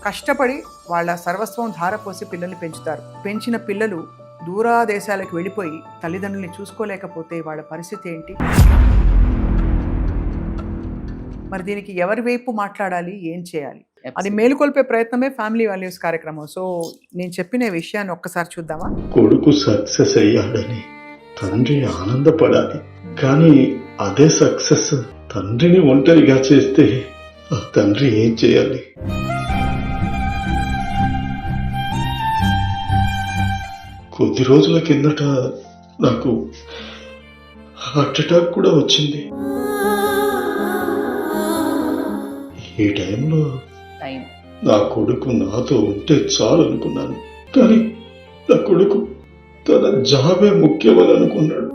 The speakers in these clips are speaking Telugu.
కష్టపడి వాళ్ళ సర్వస్వం ధారపోసి పిల్లల్ని పెంచుతారు. పెంచిన పిల్లలు దూరాదేశాలకు వెళ్ళిపోయి తల్లిదండ్రుల్ని చూసుకోలేకపోతే వాళ్ళ పరిస్థితి ఏంటి? మరి దీనికి ఎవరి వైపు మాట్లాడాలి, ఏం చేయాలి? అది మేలుకొల్పే ప్రయత్నమే ఫ్యామిలీ వాల్యూస్ కార్యక్రమం. సో నేను చెప్పిన విషయాన్ని ఒక్కసారి చూద్దామా? కొడుకు సక్సెస్ అయ్యాడని తండ్రి ఆనందపడాలి, కానీ అదే సక్సెస్ తండ్రిని ఒంటరిగా చేస్తే ఆ తండ్రి ఏం చేయాలి? కొద్ది రోజుల కిందట నాకు హార్ట్ అటాక్ కూడా వచ్చింది. ఈ టైంలో నా కొడుకు నాతో ఉంటే చాలు అనుకున్నాను, కానీ నా కొడుకు తన జాబే ముఖ్యమని అనుకున్నాడు.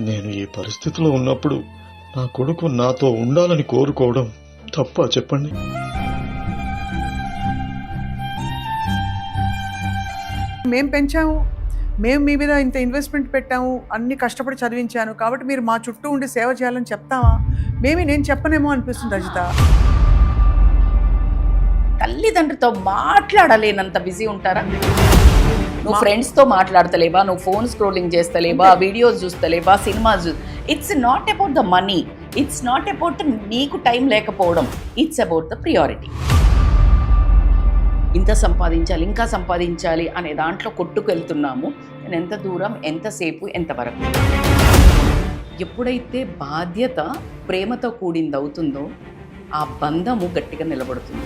నేను ఈ పరిస్థితిలో ఉన్నప్పుడు నా కొడుకు నాతో ఉండాలని కోరుకోవడం తప్పా చెప్పండి? మేము పెంచాము, మేము మీ మీద ఇంత ఇన్వెస్ట్మెంట్ పెట్టాము, అన్ని కష్టపడి చదివించాను, కాబట్టి మీరు మా చుట్టూ ఉండి సేవ చేయాలని చెప్తామా? నేను చెప్పనేమో అనిపిస్తుంది రజిత. తల్లిదండ్రులతో మాట్లాడలేనంత బిజీ ఉంటారా? నువ్వు ఫ్రెండ్స్తో మాట్లాడతలేవా, నువ్వు ఫోన్ స్క్రోలింగ్ చేస్తలేవా, వీడియోస్ చూస్తలేవా, cinemas it's not about the money, it's not about నీకు టైం లేకపోవడం, ఇట్స్ అబౌట్ ద ప్రియారిటీ. ఇంత సంపాదించాలి, ఇంకా సంపాదించాలి అనే దాంట్లో కొట్టుకెళ్తున్నాము. నేను ఎంత దూరం, ఎంతసేపు, ఎంతవరకు. ఎప్పుడైతే బాధ్యత ప్రేమతో కూడింది అవుతుందో ఆ బంధము గట్టిగా నిలబడుతుంది.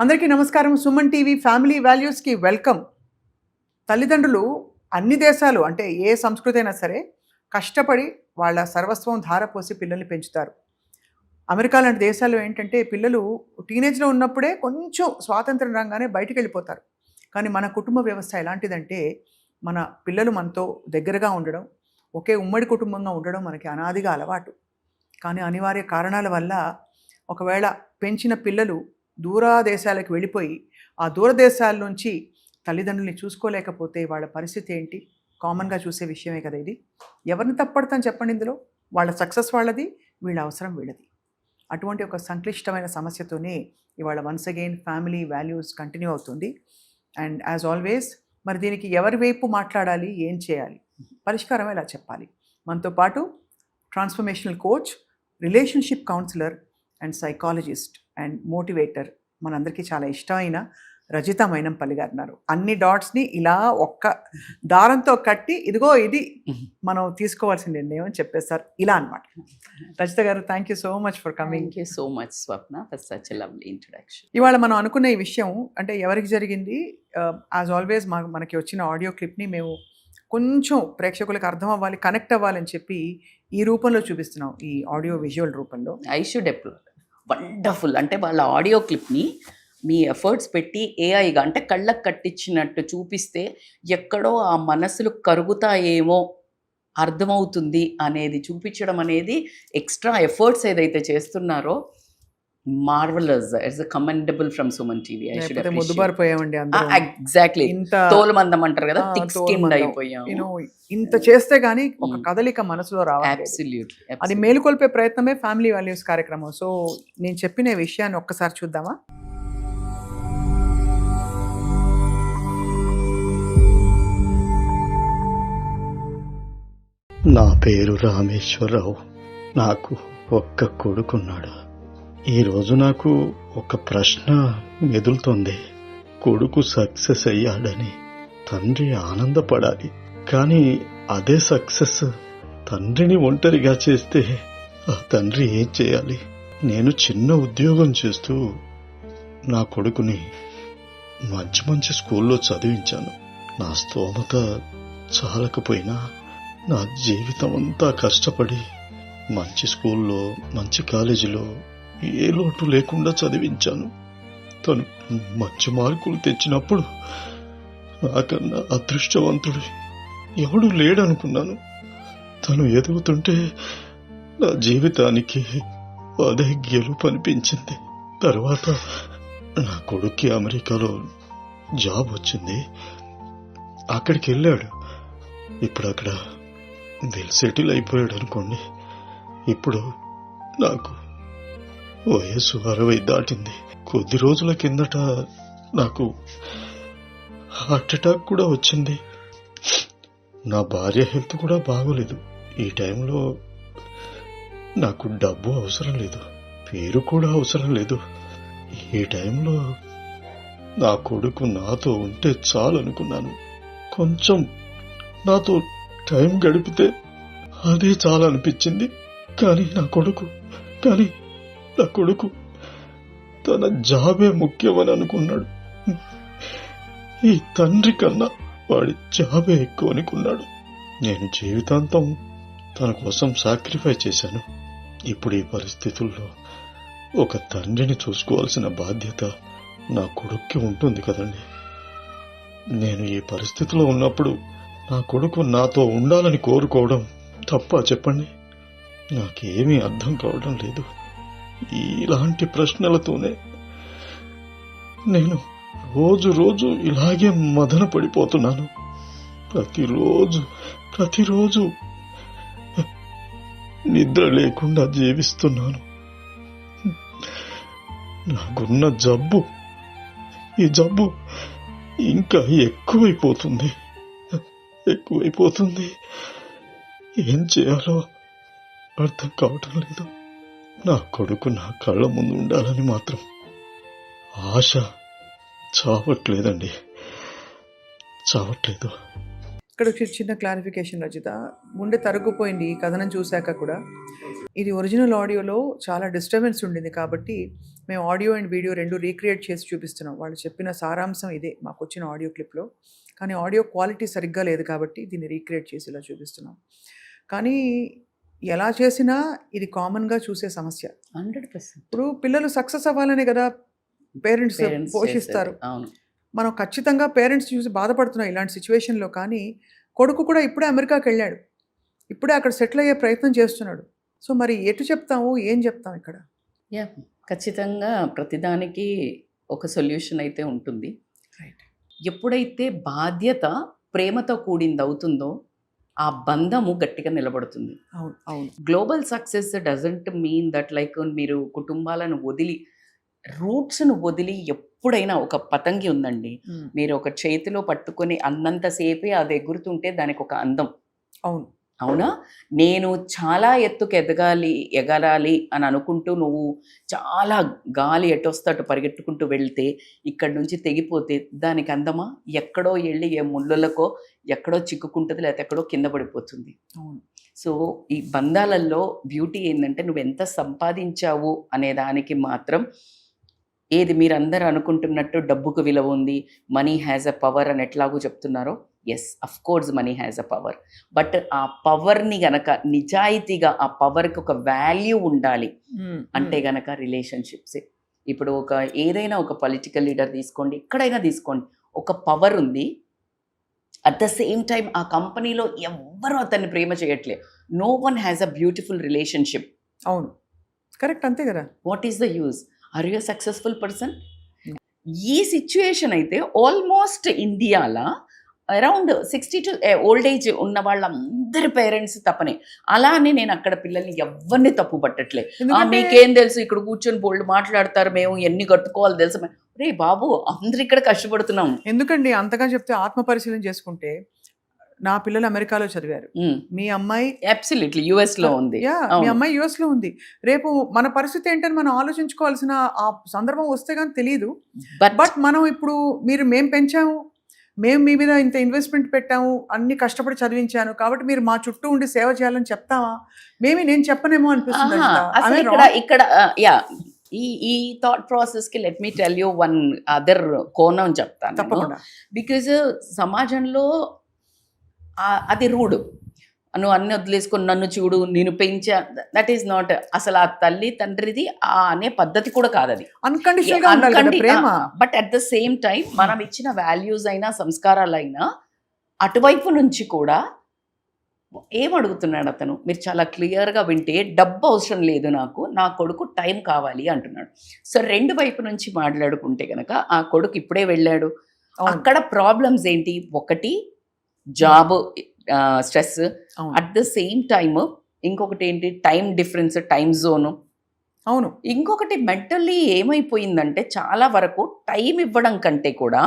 అందరికీ నమస్కారం. సుమన్ టీవీ ఫ్యామిలీ వాల్యూస్కి వెల్కమ్. తల్లిదండ్రులు అన్ని దేశాలు, అంటే ఏ సంస్కృతి అయినా సరే, కష్టపడి వాళ్ళ సర్వస్వం ధారపోసి పిల్లల్ని పెంచుతారు. అమెరికా లాంటి దేశాల్లో ఏంటంటే పిల్లలు టీనేజ్లో ఉన్నప్పుడే కొంచెం స్వాతంత్రం రాగానే బయటికి వెళ్ళిపోతారు. కానీ మన కుటుంబ వ్యవస్థ ఎలాంటిదంటే, మన పిల్లలు మనతో దగ్గరగా ఉండడం, ఒకే ఉమ్మడి కుటుంబంగా ఉండడం మనకి అనాదిగా అలవాటు. కానీ అనివార్య కారణాల వల్ల ఒకవేళ పెంచిన పిల్లలు దూరాదేశాలకు వెళ్ళిపోయి ఆ దూరదేశాల నుంచి తల్లిదండ్రుల్ని చూసుకోలేకపోతే వాళ్ళ పరిస్థితి ఏంటి? కామన్గా చూసే విషయమే కదా ఇది. ఎవరిని తప్పడతాను చెప్పండి ఇందులో? వాళ్ళ సక్సెస్ వాళ్ళది, వీళ్ళ అవసరం వీళ్ళది. అటువంటి ఒక సంక్లిష్టమైన సమస్యతోనే ఇవాళ once again family values continue అవుతుంది. అండ్ యాజ్ ఆల్వేస్ మరి దీనికి ఎవరి వైపు మాట్లాడాలి, ఏం చేయాలి, పరిష్కారం ఎలా చెప్పాలి? మనతో పాటు transformational coach, relationship counsellor and psychologist and motivator, మనందరికీ చాలా ఇష్టమైన రజిత మైనంపల్లి గారు ఉన్నారు. అన్ని డాట్స్ని ఇలా ఒక్క దారంతో కట్టి ఇదిగో ఇది మనం తీసుకోవాల్సిన నిర్ణయం అని చెప్పేస్తారు. ఇలా అనమాట. రజిత గారు, thank you so much for coming. Thank you so much Swapna for such a lovely introduction. ఇవాళ మనం అనుకున్న ఈ విషయం అంటే ఎవరికి జరిగింది, యాజ్ ఆల్వేస్ మనకి వచ్చిన ఆడియో క్లిప్ని మేము కొంచెం ప్రేక్షకులకు అర్థం అవ్వాలి, కనెక్ట్ అవ్వాలని చెప్పి ఈ రూపంలో చూపిస్తున్నాం, ఈ ఆడియో విజువల్ రూపంలో. I should upload. వండర్ఫుల్. అంటే వాళ్ళ ఆడియో క్లిప్ని మీ ఎఫర్ట్స్ పెట్టి ఏఐగా అంటే కళ్ళకు కట్టించినట్టు చూపిస్తే ఎక్కడో ఆ మనసులు కరుగుతాయేమో అర్థమవుతుంది అనేది చూపించడం అనేది ఎక్స్ట్రా ఎఫర్ట్స్ ఏదైతే చేస్తున్నారో marvellous. It's commendable from Suman TV. I should appreciate. ముద్దుబారిపోయామండి అందరూ. ఎగ్జాక్ట్లీ. తోలుమందం అంటారు కదా, థిక్ స్కిన్డ్ అయిపోయాం. ఇంత చేస్తే గానీ ఒక కదలిక మనసులో రావాలి. అబ్సల్యూట్లీ. అది మేలుకొల్పే ప్రయత్నమే ఫ్యామిలీ వాల్యూస్ కార్యక్రమం. సో నేను చెప్పిన విషయాన్ని ఒక్కసారి చూద్దామా? నా పేరు రామేశ్వరరావు. నాకు ఒక్క కొడుకున్నాడు. ఈరోజు నాకు ఒక ప్రశ్న మెదులుతోంది. కొడుకు సక్సెస్ అయ్యాడని తండ్రి ఆనందపడాలి, కానీ అదే సక్సెస్ తండ్రిని ఒంటరిగా చేస్తే ఆ తండ్రి ఏం చేయాలి? నేను చిన్న ఉద్యోగం చేస్తూ నా కొడుకుని మంచి మంచి స్కూల్లో చదివించాను. నా స్తోమత చాలకపోయినా నా జీవితం అంతా కష్టపడి మంచి స్కూల్లో, మంచి కాలేజీలో ఏ లోటు లేకుండా చదివించాను. తను మంచి మార్కులు తెచ్చినప్పుడు నాకన్నా అదృష్టవంతుడు ఎవడు లేడనుకున్నాను. తను ఎదుగుతుంటే నా జీవితానికి అదే గెలుపు అనిపించింది. తర్వాత నా కొడుక్కి అమెరికాలో జాబ్ వచ్చింది. అక్కడికి వెళ్ళాడు. ఇప్పుడు అక్కడ సెటిల్ అయిపోయాడు అనుకోండి. ఇప్పుడు నాకు వయసు 60 దాటింది. కొద్ది రోజుల కిందట నాకు హార్ట్ అటాక్ కూడా వచ్చింది. నా భార్య హెల్త్ కూడా బాగోలేదు. ఈ టైంలో నాకు డబ్బు అవసరం లేదు, పేరు కూడా అవసరం లేదు. ఈ టైంలో నా కొడుకు నాతో ఉంటే చాలు అనుకున్నాను. కొంచెం నాతో టైం గడిపితే అదే చాలా అనిపించింది. కానీ నా కొడుకు తన జాబే ముఖ్యమని అనుకున్నాడు. ఈ తండ్రి కన్నా వాడి జాబే ఎక్కువ అనుకున్నాడు. నేను జీవితాంతం తన కోసం సాక్రిఫై చేశాను. ఇప్పుడు ఈ పరిస్థితుల్లో ఒక తండ్రిని చూసుకోవాల్సిన బాధ్యత నా కొడుక్కి ఉంటుంది కదండి. నేను ఈ పరిస్థితిలో ఉన్నప్పుడు నా కొడుకు నాతో ఉండాలని కోరుకోవడం తప్పా చెప్పండి? నాకేమీ అర్థం కావడం లేదు. ఇలాంటి ప్రశ్నలతోనే నేను రోజు ఇలాగే మదన పడిపోతున్నాను. ప్రతిరోజు నిద్ర లేకుండా జీవిస్తున్నాను. నాకున్న ఈ జబ్బు ఇంకా ఎక్కువైపోతుంది. ఏం చేయాలో అర్థం కావటం లేదు. నా కొడుకు నా కళ్ళ ముందు ఉండాలని మాత్రం ఆశ చావట్లేదు. ఇక్కడ ఒక చిన్న క్లారిఫికేషన్ రజిత, గుండె తరుగుపోయింది ఈ కథనం చూశాక కూడా. ఇది ఒరిజినల్ ఆడియోలో చాలా డిస్టర్బెన్స్ ఉండింది కాబట్టి మేము ఆడియో అండ్ వీడియో రెండు రీక్రియేట్ చేసి చూపిస్తున్నాం. వాళ్ళు చెప్పిన సారాంశం ఇదే మాకు వచ్చిన ఆడియో క్లిప్లో. కానీ ఆడియో క్వాలిటీ సరిగ్గా లేదు కాబట్టి దీన్ని రీక్రియేట్ చేసి ఇలా చూపిస్తున్నాం. కానీ ఎలా చేసినా ఇది కామన్గా చూసే సమస్య. 100%. ఇప్పుడు పిల్లలు సక్సెస్ అవ్వాలనే కదా పేరెంట్స్ పోషిస్తారు. అవును, మనం ఖచ్చితంగా పేరెంట్స్ చూసి బాధపడుతున్నాం ఇలాంటి సిచ్యువేషన్లో. కానీ కొడుకు కూడా ఇప్పుడే అమెరికాకి వెళ్ళాడు, ఇప్పుడే అక్కడ సెటిల్ అయ్యే ప్రయత్నం చేస్తున్నాడు. సో మరి ఎటు చెప్తాము, ఏం చెప్తాం ఇక్కడ? ఖచ్చితంగా ప్రతిదానికి ఒక సొల్యూషన్ అయితే ఉంటుంది. రైట్. ఎప్పుడైతే బాధ్యత ప్రేమతో కూడింది అవుతుందో ఆ బంధము గట్టిగా నిలబడుతుంది. అవును. Global success doesn't mean that like మీరు కుటుంబాలను వదిలి, రూట్స్ను వదిలి, ఎప్పుడైనా ఒక పతంగి ఉందండి, మీరు ఒక చేతిలో పట్టుకొని అన్నంతసేపే అది ఎగురుతుంటే దానికి ఒక అందం. అవునా? నేను చాలా ఎత్తుకు ఎగరాలి అని అనుకుంటూ నువ్వు చాలా గాలి ఎటొస్తే అటు పరిగెట్టుకుంటూ వెళ్తే ఇక్కడి నుంచి తెగిపోతే దానికి అందమా? ఎక్కడో వెళ్ళి ఏ ముళ్ళలకో ఎక్కడో చిక్కుకుంటుంది, లేకపోతే ఎక్కడో కింద పడిపోతుంది. సో ఈ బంధాలలో బ్యూటీ ఏంటంటే నువ్వు ఎంత సంపాదించావు అనే దానికి మాత్రం, ఏది మీరందరూ అనుకుంటున్నట్టు డబ్బుకు విలువ ఉంది, మనీ హ్యాజ్ అ పవర్ అని ఎట్లాగో చెప్తున్నారో, yes of course money has a power. But ఆ పవర్ని గనక నిజాయితీగా, ఆ పవర్కి ఒక వాల్యూ ఉండాలి అంటే గనక రిలేషన్షిప్సే. ఇప్పుడు ఏదైనా ఒక పొలిటికల్ లీడర్ తీసుకోండి, ఎక్కడైనా తీసుకోండి, ఒక పవర్ ఉంది. అట్ ద సేమ్ టైం ఆ కంపెనీలో ఎవ్వరూ అతన్ని ప్రేమ చేయట్లే. No one has a beautiful relationship. అవును, కరెక్ట్, అంతే కదా. What is the use? Are you successful person? ఈ సిచ్యువేషన్ అయితే ఆల్మోస్ట్ ఇండియాలో అరౌండ్ 60 to ఓల్డ్ ఏజ్ ఉన్న వాళ్ళందరి పేరెంట్స్ తప్పనే. అలానే నేను అక్కడ పిల్లల్ని ఎవరిని తప్పు పట్టట్లే. మీకేం తెలుసు, ఇక్కడ కూర్చొని బోల్డ్ మాట్లాడతారు, మేము ఎన్ని కట్టుకోవాలి తెలుసు. రే బాబు, అందరు ఇక్కడ కష్టపడుతున్నాం. ఎందుకండి అంతగా చెప్తే? ఆత్మ పరిశీలన చేసుకుంటే నా పిల్లలు అమెరికాలో చదివారు, మీ అమ్మాయి అబ్సల్యూట్లీ యుఎస్ లో ఉంది. మీ అమ్మాయి యుఎస్ లో ఉంది. రేపు మన పరిస్థితి ఏంటని మనం ఆలోచించుకోవాల్సిన ఆ సందర్భం వస్తే కానీ తెలియదు. బట్ మనం ఇప్పుడు మేము పెంచాము, మేము మీ మీద ఇంత ఇన్వెస్ట్మెంట్ పెట్టాము, అన్ని కష్టపడి చదివించాను కాబట్టి మీరు మా చుట్టూ ఉండి సేవ చేయాలని చెప్తావా? నేను చెప్పనేమో అనిపిస్తుంది. ఇక్కడ ఈ థాట్ ప్రాసెస్ కి let me tell you one other కోణం చెప్తాను. తప్పకుండా. బికాజ్ సమాజంలో అది రూడ్. నువ్వు అన్ని వదిలేసుకొని నన్ను చూడు, నేను పెంచా, దట్ ఈస్ నాట్. అసలు ఆ తల్లి తండ్రిది అనే పద్ధతి కూడా కాదు అది. But at the same time మనం ఇచ్చిన వాల్యూస్ అయినా సంస్కారాలైనా అటువైపు నుంచి కూడా ఏమడుగుతున్నాడు అతను? మీరు చాలా క్లియర్గా వింటే, డబ్బు అవసరం లేదు నాకు, నా కొడుకు టైం కావాలి అంటున్నాడు. సో రెండు వైపు నుంచి మాట్లాడుకుంటే కనుక ఆ కొడుకు ఇప్పుడే వెళ్ళాడు. అక్కడ ప్రాబ్లమ్స్ ఏంటి? ఒకటి జాబ్ స్ట్రెస్, అవును అట్ ద సేమ్ టైమ్ ఇంకొకటి ఏంటి, టైం డిఫరెన్స్, టైం జోను. అవును ఇంకొకటి మెంటల్లీ ఏమైపోయిందంటే చాలా వరకు టైం ఇవ్వడం కంటే కూడా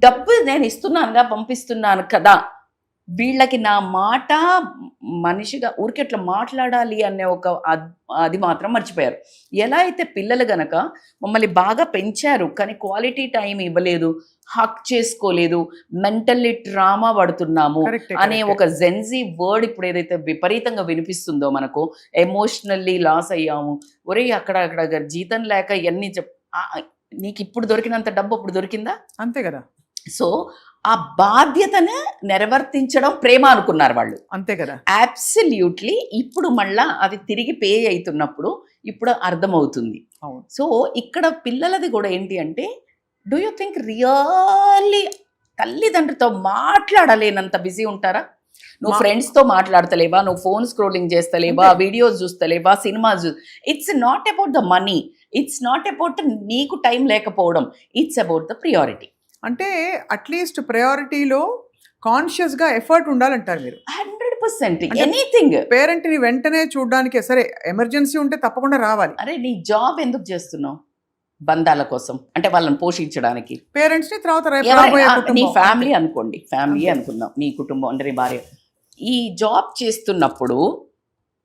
డబ్బు నేను ఇస్తున్నానుగా, పంపిస్తున్నాను కదా, వీళ్ళకి నా మాట మనిషిగా ఊరికే అట్లా మాట్లాడాలి అనే ఒక అది మాత్రం మర్చిపోయారు. ఎలా అయితే పిల్లలు గనక మమ్మల్ని బాగా పెంచారు కానీ క్వాలిటీ టైం ఇవ్వలేదు, హక్ చేసుకోలేదు, మెంటల్లీ ట్రామా పడుతున్నాము కరెక్టే అనే ఒక జెన్జీ వర్డ్ ఇప్పుడు ఏదైతే విపరీతంగా వినిపిస్తుందో మనకు, ఎమోషనల్లీ లాస్ అయ్యాము, ఒరే అక్కడ అక్కడ జీతం లేక ఇవన్నీ నీకు ఇప్పుడు దొరికినంత డబ్బు అప్పుడు దొరికిందా? అంతే కదా, సో ఆ బాధ్యతను నెరవర్తించడం ప్రేమ అనుకున్నారు వాళ్ళు. అంతే కదా. అబ్సల్యూట్లీ. ఇప్పుడు మళ్ళా అది తిరిగి పే అవుతున్నప్పుడు ఇప్పుడు అర్థమవుతుంది. అవును సో ఇక్కడ పిల్లలది కూడా ఏంటి అంటే, డూ యూ థింక్ రియల్లీ తల్లిదండ్రులతో మాట్లాడలేనంత బిజీ ఉంటారా? నువ్వు ఫ్రెండ్స్తో మాట్లాడతలేవా, నువ్వు ఫోన్ స్క్రోలింగ్ చేస్తలేవా, వీడియోస్ చూస్తలేవా, cinemas it's not about the money, it's not about నీకు టైం లేకపోవడం, ఇట్స్ అబౌట్ ద ప్రియారిటీ. అంటే అట్లీస్ట్ ప్రయారిటీలో కాన్షియస్గా ఎఫర్ట్ ఉండాలంటారు మీరు. 100% ఎనీథింగ్. పేరెంట్ని వెంటనే చూడడానికి, సరే ఎమర్జెన్సీ ఉంటే తప్పకుండా రావాలి. అరే నీ జాబ్ ఎందుకు చేస్తున్నావు? బంధాల కోసం, అంటే వాళ్ళని పోషించడానికి. పేరెంట్స్ని తర్వాత రేపు ఎవరైనా రాబోయే నీ కుటుంబం. ఫ్యామిలీ అనుకోండి, ఫ్యామిలీ అనుకుందాం, నీ కుటుంబం అంటే నీ భార్య. ఈ జాబ్ చేస్తున్నప్పుడు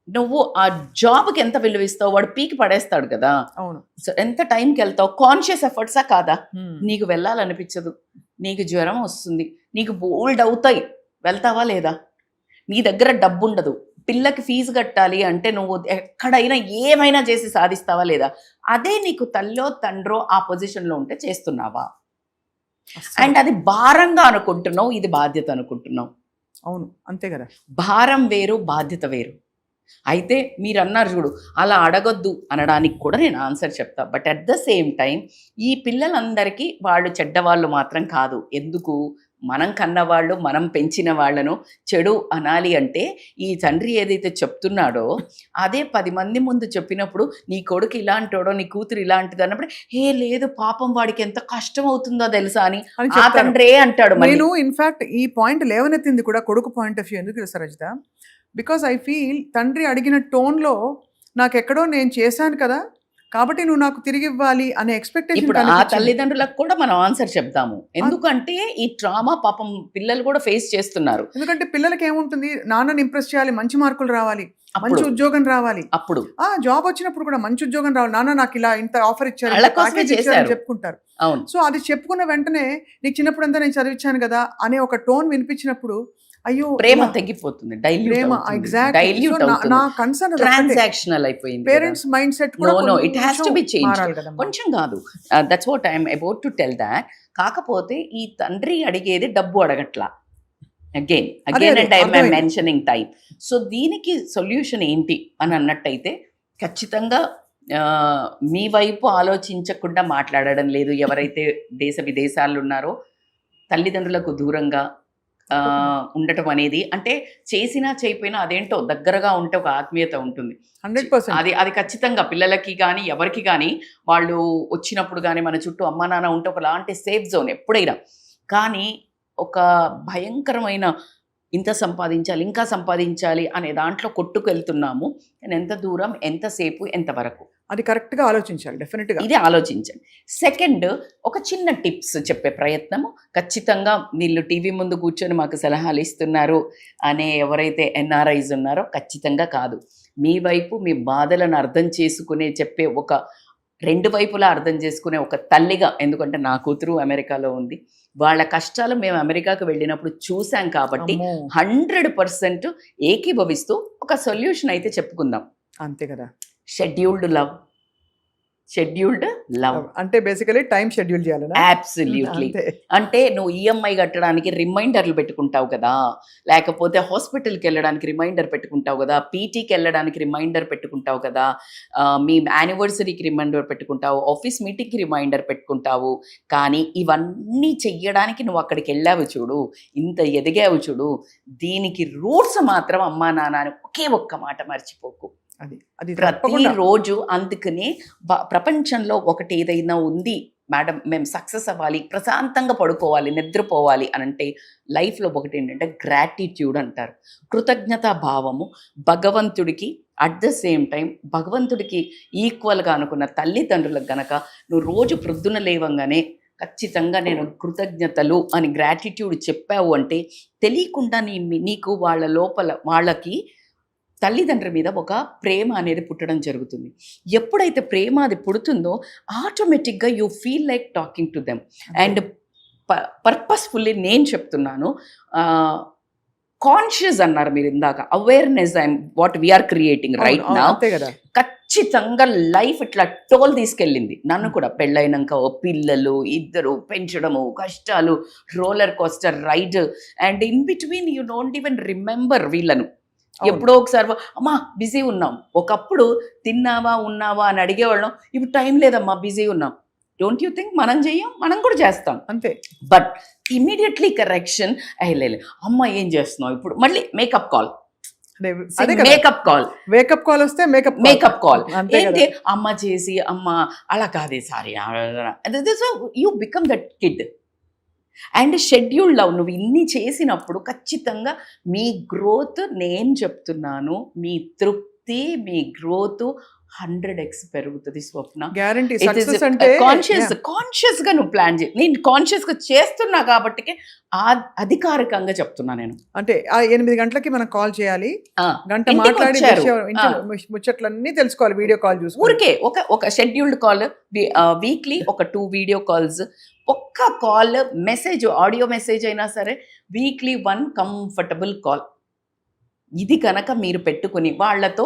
నువ్వు ఆ జాబ్కి ఎంత విలువ ఇస్తావు? వాడు పీకి పడేస్తాడు కదా. అవును సో ఎంత టైంకి వెళ్తావు? కాన్షియస్ ఎఫర్ట్సా కాదా? Hmm. నీకు వెళ్ళాలనిపించదు, నీకు జ్వరం వస్తుంది, నీకు బోల్డ్ అవుతాయి, వెళ్తావా లేదా? నీ దగ్గర డబ్బు ఉండదు, పిల్లకి ఫీజు కట్టాలి అంటే నువ్వు ఎక్కడైనా ఏమైనా చేసి సాధిస్తావా లేదా? అదే నీకు తల్లో తండ్రో ఆ పొజిషన్లో ఉంటే చేస్తున్నావా? అండ్ అది భారంగా అనుకుంటున్నావు, ఇది బాధ్యత అనుకుంటున్నావు. అవును అంతే కదా. భారం వేరు, బాధ్యత వేరు. అయితే మీరు అన్నారు చూడు, అలా అడగొద్దు అనడానికి కూడా నేను ఆన్సర్ చెప్తా. But at the same time ఈ పిల్లలందరికీ వాళ్ళు చెడ్డవాళ్ళు మాత్రం కాదు. ఎందుకు? మనం కన్నవాళ్ళు, మనం పెంచిన వాళ్ళను చెడు అనాలి అంటే ఈ తండ్రి ఏదైతే చెప్తున్నాడో అదే 10 మంది ముందు చెప్పినప్పుడు, నీ కొడుకు ఇలాంటోడో, నీ కూతురు ఇలాంటిది అన్నప్పుడు, ఏ లేదు పాపం వాడికి ఎంత కష్టం అవుతుందో తెలుసా అని ఆ తండ్రే అంటాడు. నేను ఇన్ఫాక్ట్ ఈ పాయింట్ లేవనెత్తింది కూడా కొడుకు పాయింట్ ఆఫ్ వ్యూ. ఎందుకు తెలుసా రజిత? బికాస్ ఐ ఫీల్ తండ్రి అడిగిన టోన్లో నాకెక్కడో నేను చేశాను కదా కాబట్టి నువ్వు నాకు తిరిగి ఇవ్వాలి అనే ఎక్స్పెక్టేషన్. ఇప్పుడు ఆ తల్లిదండ్రులకు కూడా మనం ఆన్సర్ చెప్తాము. ఎందుకంటే ఈ ట్రామా పాపం పిల్లలు కూడా ఫేస్ చేస్తున్నారు. ఎందుకంటే పిల్లలకి ఏముంటుంది, నాన్నని ఇంప్రెస్ చేయాలి, మంచి మార్కులు రావాలి, మంచి ఉద్యోగం రావాలి. అప్పుడు జాబ్ వచ్చినప్పుడు కూడా మంచి ఉద్యోగం రావాలి, నాన్న నాకు ఇలా ఇంత ఆఫర్ ఇచ్చారు, చెప్పుకుంటారు. అవును. సో అది చెప్పుకున్న వెంటనే నీకు చిన్నప్పుడు అంతా నేను చదివించాను కదా అనే ఒక టోన్ వినిపించినప్పుడు అయ్యో ప్రేమ తగ్గిపోతుంది, ట్రాన్సాక్షనల్ అయిపోయింది. Parents mindset no it has to be change. కొంచెం కాదు, that's what I'm about to tell that. కాకపోతే ఈ తండ్రి అడిగేది డబ్బు అడగట్లా. Again and I'm mentioning time. So దీనికి సొల్యూషన్ ఏంటి అని అన్నట్టయితే, ఖచ్చితంగా మీ వైపు ఆలోచించకుండా మాట్లాడడం లేదు. ఎవరైతే దేశ విదేశాల్లో ఉన్నారో తల్లిదండ్రులకు దూరంగా ఉండటం అనేది, అంటే చేసినా చేయకపోయినా అదేంటో దగ్గరగా ఉంటే ఒక ఆత్మీయత ఉంటుంది. 100%. అది ఖచ్చితంగా పిల్లలకి కానీ ఎవరికి కానీ వాళ్ళు వచ్చినప్పుడు కానీ మన చుట్టూ అమ్మా నాన్న ఉంటే ఒకలాంటి సేఫ్ జోన్ ఎప్పుడైనా. కానీ ఒక భయంకరమైన ఇంత సంపాదించాలి, ఇంకా సంపాదించాలి అనే దాంట్లో కొట్టుకు వెళ్తున్నాము. నేను ఎంత దూరం, ఎంతసేపు, ఎంతవరకు, అది కరెక్ట్గా ఆలోచించాలి. డెఫినెట్గా ఇది ఆలోచించండి. సెకండ్, ఒక చిన్న టిప్స్ చెప్పే ప్రయత్నము. ఖచ్చితంగా వీళ్ళు టీవీ ముందు కూర్చొని మాకు సలహాలు ఇస్తున్నారు అనే ఎవరైతే ఎన్ఆర్ఐస్ ఉన్నారో ఖచ్చితంగా కాదు. మీ వైపు మీ బాధలను అర్థం చేసుకునే చెప్పే ఒక 2 వైపులా అర్థం చేసుకునే ఒక తల్లిగా, ఎందుకంటే నా కూతురు అమెరికాలో ఉంది, వాళ్ళ కష్టాలు మేము అమెరికాకు వెళ్ళినప్పుడు చూసాం కాబట్టి 100% ఏకీభవిస్తూ ఒక సొల్యూషన్ అయితే చెప్పుకుందాం. అంతే కదా. షెడ్యూల్డ్ లవ్ అంటే బేసికలీ టైం షెడ్యూల్ చేయాలి. అబ్సల్యూట్లీ. అంటే నువ్వు ఈఎంఐ కట్టడానికి రిమైండర్లు పెట్టుకుంటావు కదా, లేకపోతే హాస్పిటల్కి వెళ్ళడానికి రిమైండర్ పెట్టుకుంటావు కదా, పీటీకి వెళ్ళడానికి రిమైండర్ పెట్టుకుంటావు కదా, మీ యానివర్సరీకి రిమైండర్ పెట్టుకుంటావు, ఆఫీస్ మీటింగ్కి రిమైండర్ పెట్టుకుంటావు. కానీ ఇవన్నీ చెయ్యడానికి నువ్వు అక్కడికి వెళ్ళావు చూడు, ఇంత ఎదిగావు చూడు, దీనికి రూట్స్ మాత్రం అమ్మా నాన్న అని ఒకే ఒక్క మాట మర్చిపోకు. అది ప్రతిరోజు. అందుకని ప్రపంచంలో ఒకటి ఏదైనా ఉంది మేడం మేము సక్సెస్ అవ్వాలి, ప్రశాంతంగా పడుకోవాలి, నిద్రపోవాలి అని అంటే లైఫ్లో ఒకటి ఏంటంటే గ్రాటిట్యూడ్ అంటారు. కృతజ్ఞతా భావము భగవంతుడికి, అట్ ద సేమ్ టైం భగవంతుడికి ఈక్వల్గా అనుకున్న తల్లిదండ్రులకు గనక నువ్వు రోజు ప్రొద్దున లేవంగానే ఖచ్చితంగా నేను కృతజ్ఞతలు అని గ్రాటిట్యూడ్ చెప్పావు అంటే తెలియకుండా నీకు వాళ్ళ లోపల వాళ్ళకి తల్లిదండ్రుల మీద ఒక ప్రేమ అనేది పుట్టడం జరుగుతుంది. ఎప్పుడైతే ప్రేమ అది పుడుతుందో ఆటోమేటిక్గా you feel like talking to them. And purposefully నేను చెప్తున్నాను, కాన్షియస్ అన్నారు మీరు ఇందాక, awareness and what we are creating right now. ఖచ్చితంగా లైఫ్ ఇట్లా టోల్ తీసుకెళ్ళింది నన్ను కూడా. పెళ్ళైనాక పిల్లలు ఇద్దరు పెంచడము, కష్టాలు, roller coaster ride, and in between you don't even remember వీళ్ళను. ఎప్పుడో ఒకసారి అమ్మా బిజీ ఉన్నాం, ఒకప్పుడు తిన్నావా ఉన్నావా అని అడిగేవాళ్ళం, ఇప్పుడు టైం లేదమ్మా బిజీ ఉన్నాం. డోంట్ యూ థింక్ మనం చెయ్యం, మనం కూడా చేస్తాం అంతే. బట్ ఇమీడియట్లీ కరెక్షన్, లేదు అమ్మ ఏం చేస్తున్నావు ఇప్పుడు, మళ్ళీ మేకప్ కాల్, వేకప్ కాల్ వస్తే మేకప్ కాల్ ఏంటి అమ్మ చేసి, అమ్మ అలా కాదే sorry, you become that kid. And schedule love నువ్వు ఇన్ని చేసినప్పుడు ఖచ్చితంగా మీ గ్రోత్, నేను చెప్తున్నాను మీ తృప్తి, మీ గ్రోత్ 100x పెరుగుతుంది స్వప్న. గ్యారంటీ. కాన్షియస్ గా నువ్వు ప్లాన్ చేయి. నేను కాన్షియస్ గా చేస్తున్నా కాబట్టి అధికారికంగా చెప్తున్నా నేను. అంటే 8 గంటలకి మనం కాల్ చేయాలి, గంట మాట్లాడి ముచ్చట్లన్నీ తెలుసుకోవాలి, వీడియో కాల్ చూసి. ఊరికే ఒక షెడ్యూల్డ్ కాల్, వీక్లీ ఒక 2 వీడియో కాల్స్, ఒక్క కాల్ మెసేజ్, ఆడియో మెసేజ్ అయినా సరే వీక్లీ 1 కంఫర్టబుల్ కాల్. ఇది కనుక మీరు పెట్టుకుని వాళ్ళతో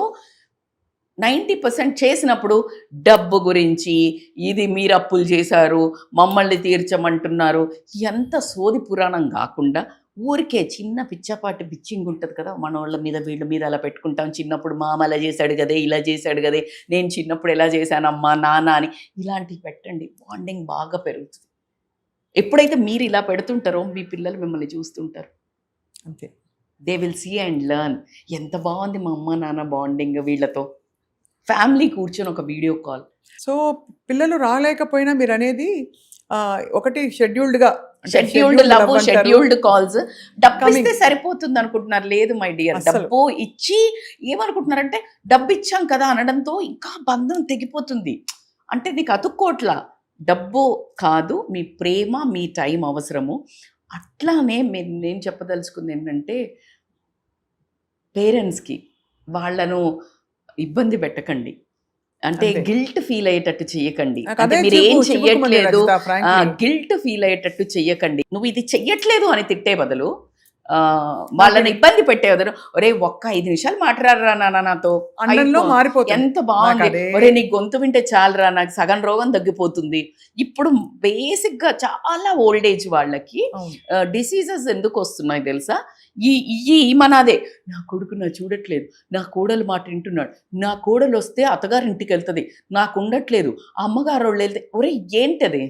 90% చేసినప్పుడు డబ్బు గురించి, ఇది మీరు అప్పులు చేశారు మమ్మల్ని తీర్చమంటున్నారు, ఎంత సోది పురాణం కాకుండా ఊరికే చిన్న పిచ్చపాటి బిచ్చింగ్ ఉంటుంది కదా మన వాళ్ళ మీద వీళ్ళ మీద అలా పెట్టుకుంటాం. చిన్నప్పుడు మామ అలా చేశాడు కదే, ఇలా చేశాడు కదే, నేను చిన్నప్పుడు ఎలా చేశానమ్మా నాన్న అని ఇలాంటివి పెట్టండి. బాండింగ్ బాగా పెరుగుతుంది. ఎప్పుడైతే మీరు ఇలా పెడుతుంటారో మీ పిల్లలు మిమ్మల్ని చూస్తుంటారు అంతే. They will see and learn. ఎంత బాగుంది మా అమ్మ నాన్న బాండింగ్ వీళ్ళతో. ఫ్యామిలీ కూర్చొని ఒక వీడియో కాల్. సో పిల్లలు రాలేకపోయినా మీరు అనేది ఒకటి షెడ్యూల్డ్ లవ్, షెడ్యూల్డ్ కాల్స్. డబ్బు ఇస్తే సరిపోతుంది అనుకుంటున్నారు. లేదు మై డియర్, డబ్బు ఇచ్చి ఏమనుకుంటున్నారంటే డబ్బు ఇచ్చాం కదా అనడంతో ఇంకా బంధం తెగిపోతుంది. అంటే నీకు అతుక్కోట్లా, డబ్బు కాదు, మీ ప్రేమ, మీ టైం అవసరము. అట్లానే నేను చెప్పదలుచుకుంది ఏంటంటే పేరెంట్స్కి వాళ్ళను ఇబ్బంది పెట్టకండి, అంటే గిల్ట్ ఫీల్ అయ్యేటట్టు చెయ్యకండి. అంటే మీరు ఏం చెయ్యట్లేదు గిల్ట్ ఫీల్ అయ్యేటట్టు చెయ్యకండి. నువ్వు ఇది చెయ్యట్లేదు అని తిట్టే బదులు, వాళ్ళని ఇబ్బంది పెట్టే బదులు, ఒరే ఒక్క 5 నిమిషాలు మాట్లాడరా నాన్న నాతో, ఎంత బాగుంది, ఒరే నీ గొంతు వింటే చాలరా నాకు సగం రోగం తగ్గిపోతుంది. ఇప్పుడు బేసిక్ గా చాలా ఓల్డ్ ఏజ్ వాళ్ళకి డిసీజెస్ ఎందుకు వస్తున్నాయి తెలుసా? మనదే, నా కొడుకు నా చూడట్లేదు, నా కోడలు మాట వింటున్నాడు, నా కోడలు వస్తే అత్తగారింటికి వెళ్తుంది, నాకు ఉండట్లేదు, అమ్మగారు వాళ్ళు వెళ్తే, ఒరే ఏంటది,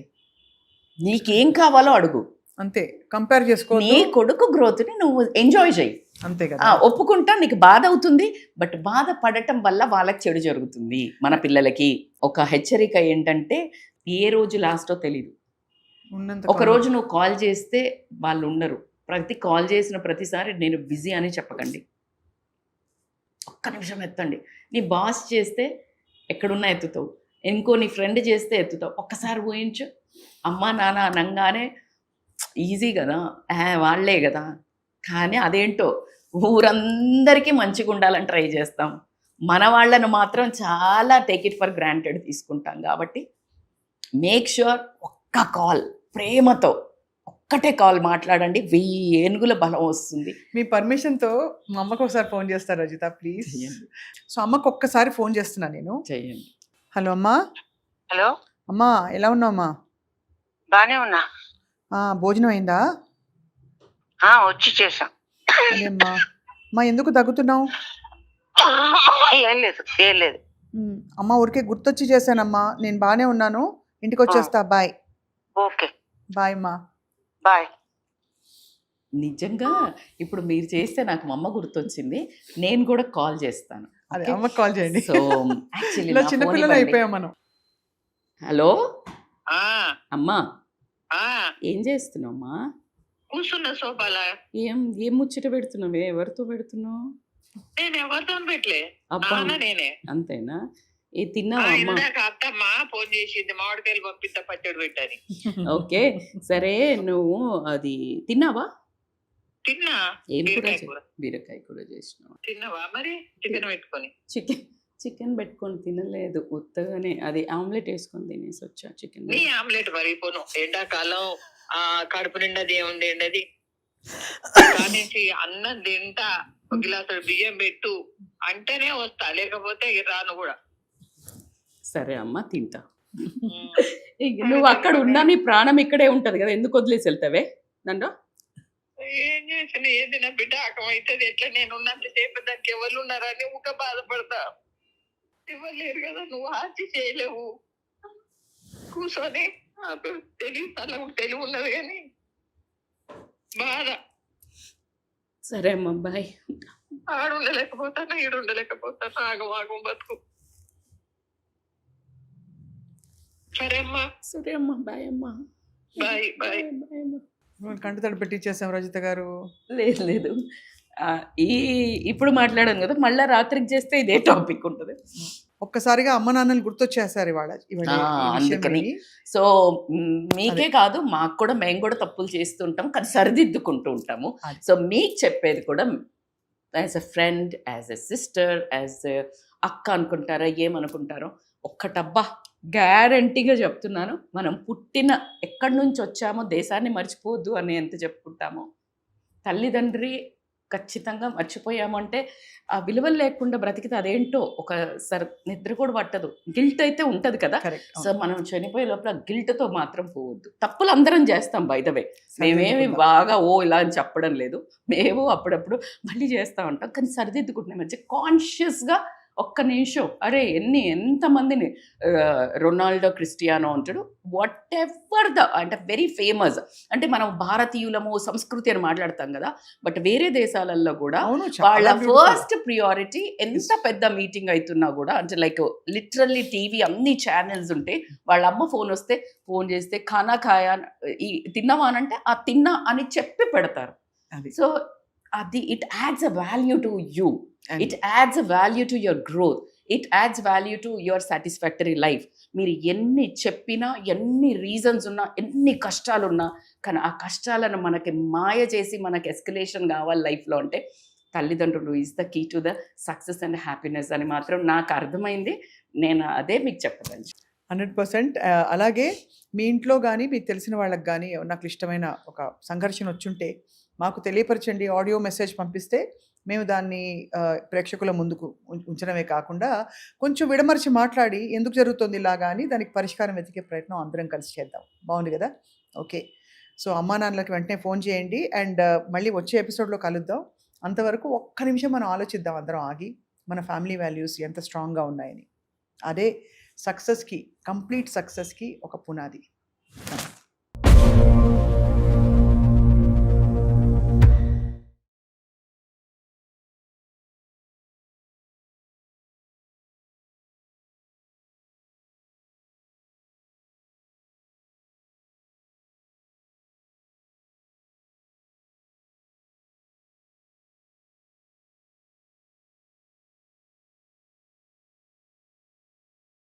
నీకేం కావాలో అడుగు అంతే. కంపేర్ చేసుకో. నీ కొడుకు గ్రోత్ని నువ్వు ఎంజాయ్ చేయి అంతే కదా. ఒప్పుకుంటా నీకు బాధ అవుతుంది, బట్ బాధ పడటం వల్ల వాళ్ళకి చెడు జరుగుతుంది. మన పిల్లలకి ఒక హెచ్చరిక ఏంటంటే, ఏ రోజు లాస్టో తెలీదు. ఒక రోజు నువ్వు కాల్ చేస్తే వాళ్ళు ఉండరు. కాల్ చేసిన ప్రతిసారి నేను బిజీ అని చెప్పకండి. ఒక్క నిమిషం ఎత్తండి. నీ బాస్ చేస్తే ఎక్కడున్నా ఎత్తుతావు, ఇంకో నీ ఫ్రెండ్ చేస్తే ఎత్తుతావు. ఒక్కసారి ఊహించు, అమ్మా నాన్న అనగానే ఈజీ కదా, వాళ్ళే కదా. కానీ అదేంటో ఊరందరికీ మంచిగా ఉండాలని ట్రై చేస్తాం, మన వాళ్ళను మాత్రం చాలా టేక్ ఇట్ ఫర్ గ్రాంటెడ్ తీసుకుంటాం. కాబట్టి మేక్ ష్యూర్ ఒక్క కాల్ ప్రేమతో, ఒక్కటే కాల్ మాట్లాడండి, 1000 ఏనుగుల బలం వస్తుంది. మీ పర్మిషన్తో మా అమ్మకు ఒకసారి ఫోన్ చేస్తారు రజిత ప్లీజ్. సో అమ్మకు ఒక్కసారి ఫోన్ చేస్తున్నా నేను. చెయ్యండి. హలో అమ్మా. హలో అమ్మా, ఎలా ఉన్నావు అమ్మా? బానే ఉన్నా. భోజనం అయిందా? వచ్చి చేసా. అమ్మా అమ్మా ఎందుకు దగ్గుతున్నావు? ఏం లేదు. అమ్మ ఊరికే గుర్తొచ్చి చేశానమ్మా, నేను బానే ఉన్నాను, ఇంటికి వచ్చేస్తా. బాయ్. ఓకే బాయ్ అమ్మా. బాయ్. నిజంగా ఇప్పుడు మీరు చేస్తే నాకు మా అమ్మ గుర్తొచ్చింది, నేను కూడా కాల్ చేస్తాను. అదే అమ్మకి కాల్ చేయండి. సో యాక్చువల్లీ చిన్నపిల్లలు అయిపోయాం మనం. హలో ఆ అమ్మా ఆ ఏం చేస్తున్నావమ్మా? కూర్చున్న సోఫాలా. ఏం ఏం ముచ్చట పెడుతున్నావే? ఎవరితో పెడుతున్నావు? నేను ఎవరితో పెట్టలే, అబ్బా నేనే. అంతేనా? ఏ తిన్నావా అమ్మా? ఇందాక అత్తమ్మ ఫోన్ చేసింది, మామిడికాయలు పంపిస్తా పచ్చడి పెట్టని. ఓకే సరే, నువ్వు అది తిన్నావా? తిన్నా. ఏం కూర? బీరకాయ కూర. బీరకాయ కూర చేసినావా? తిన్నావా మరి? చికెన్ పెట్టుకొని. చికెన్ పెట్టుకొని తినలేదు, ఉత్తగానే అది ఆమ్లెట్ వేసుకొని తినేసి వచ్చా. చికెన్ నీ ఆమ్లెట్ మరిపోను, ఎండాకాలం కడుపు నిండా దేవుండి ఎండది కానించి అన్నం తింటా, ఒక గిలాసు బియ్యం పెట్టు అంటేనే వస్తా, లేకపోతే రాను కూడా. సరే అమ్మా తింటా. నువ్వు అక్కడ ఉన్నా నీ ప్రాణం ఇక్కడే ఉంటది కదా, ఎందుకు వదిలేసి వెళ్తావే నన్ను? ఏం చేసిన ఏది నా బిడ్డ ఆకమైతుంది, ఎట్లా నేను ఉన్నంతసేపు దానికి ఎవరు ఉన్నారని ఊక బాధపడతా. ఎవరు లేరు కదా, నువ్వు ఆర్చి చేయలేవు. కూర్చొని తెలివి ఉన్నది కానీ బాధ. సరే అమ్మా బాయ్. ఆడుండలేకపోతాను, ఈడుండలేకపోతాను, ఆగం బతుకు. సరే అమ్మా. సరే అమ్మా బాయ్ అమ్మా. Bye bye. బాయ్ అమ్మా. కంటి తడి పెట్టించేసాం రజిత గారు. లేదు లేదు, ఇప్పుడు మాట్లాడాను కదా, మళ్ళీ రాత్రికి చేస్తే ఇదే టాపిక్ ఉంటుంది. ఒక్కసారిగా అమ్మ నాన్నలు గుర్తొచ్చేసారు ఇవాళ ఈ విషయం అందుకని విని. సో మీకే కాదు మాకు కూడా, మేము కూడా తప్పులు చేస్తుంటాం కానీ సరిదిద్దుకుంటూ ఉంటాము. అది. సో మీకు చెప్పేది కూడా as a friend, as a sister, as a అక్క అనుకుంటారా, ఏమనుకుంటారో ఒక్కటబ్బా గ్యారంటీగా చెప్తున్నాను, మనం పుట్టిన ఎక్కడి నుంచి వచ్చామో దేశాన్ని మర్చిపోవద్దు అని ఎంత చెప్పుకుంటామో, తల్లిదండ్రి ఖచ్చితంగా మర్చిపోయాము అంటే ఆ విలువలు లేకుండా బ్రతికితే అదేంటో ఒక నిద్ర కూడా పట్టదు, గిల్ట్ అయితే ఉంటుంది కదా. Correct. సో మనం చనిపోయే లోపల గిల్ట్తో మాత్రం పోవద్దు. తప్పులు అందరం చేస్తాం బై ద వే, మేమేమి సరిదిద్దుకుందాం. బాగా ఇలా అని చెప్పడం లేదు, మేము అప్పుడప్పుడు మళ్ళీ చేస్తూ ఉంటాం కానీ సరిదిద్దుకుంటున్నాం. మంచి కాన్షియస్గా ఒక్క నిమిషం, అరే ఎంతమందిని రొనాల్డో క్రిస్టియానో అంటాడు, వాట్ ఎవర్ అంటే వెరీ ఫేమస్, అంటే మనం భారతీయులము సంస్కృతి అని మాట్లాడతాం కదా, బట్ వేరే దేశాలలో కూడా అవును, చాలా వాళ్ళ beautiful. ఫస్ట్ ప్రియారిటీ ఎంత పెద్ద మీటింగ్ అవుతున్నా కూడా, అంటే లైక్ లిటరల్లీ టీవీ అన్ని ఛానల్స్ ఉంటే వాళ్ళ అమ్మ ఫోన్ వస్తే ఫోన్ చేస్తే ఖానా ఖాయా తిన్నావా అని అంటే ఆ తిన్నా అని చెప్పి పెడతారు. అది. సో అది it adds a value to you, And- it adds a value to your growth, it adds value to your satisfactory life. మీరు ఎన్ని చెప్పినా, ఎన్ని రీజన్స్ ఉన్నా, ఎన్ని కష్టాలున్నా, కానీ ఆ కష్టాలను మనకి మాయ చేసి మనకి ఎస్కలేషన్ కావాలి లైఫ్లో అంటే తల్లిదండ్రులు is the key to the success and happiness అని మాత్రం నాకు అర్థమైంది. నేను అదే మీకు చెప్పగలను. 100%. అలాగే మీ ఇంట్లో కానీ మీకు తెలిసిన వాళ్ళకి కానీ నాకు క్లిష్టమైన ఒక సంఘర్షణ వచ్చుంటే మాకు తెలియపరచండి, ఆడియో మెసేజ్ పంపిస్తే మేము దాన్ని ప్రేక్షకుల ముందుకు ఉంచడమే కాకుండా కొంచెం విడమర్చి మాట్లాడి ఎందుకు జరుగుతుంది ఇలాగా అని దానికి పరిష్కారం వెతికే ప్రయత్నం అందరం కలిసి చేద్దాం. బాగుంది కదా? ఓకే. సో అమ్మా నాన్నలకి వెంటనే ఫోన్ చేయండి అండ్ మళ్ళీ వచ్చే ఎపిసోడ్లో కలుద్దాం. అంతవరకు ఒక్క నిమిషం మనం ఆలోచిద్దాం అందరం ఆగి, మన ఫ్యామిలీ వాల్యూస్ ఎంత స్ట్రాంగ్గా ఉన్నాయని. అదే సక్సెస్కి, కంప్లీట్ సక్సెస్కి ఒక పునాది.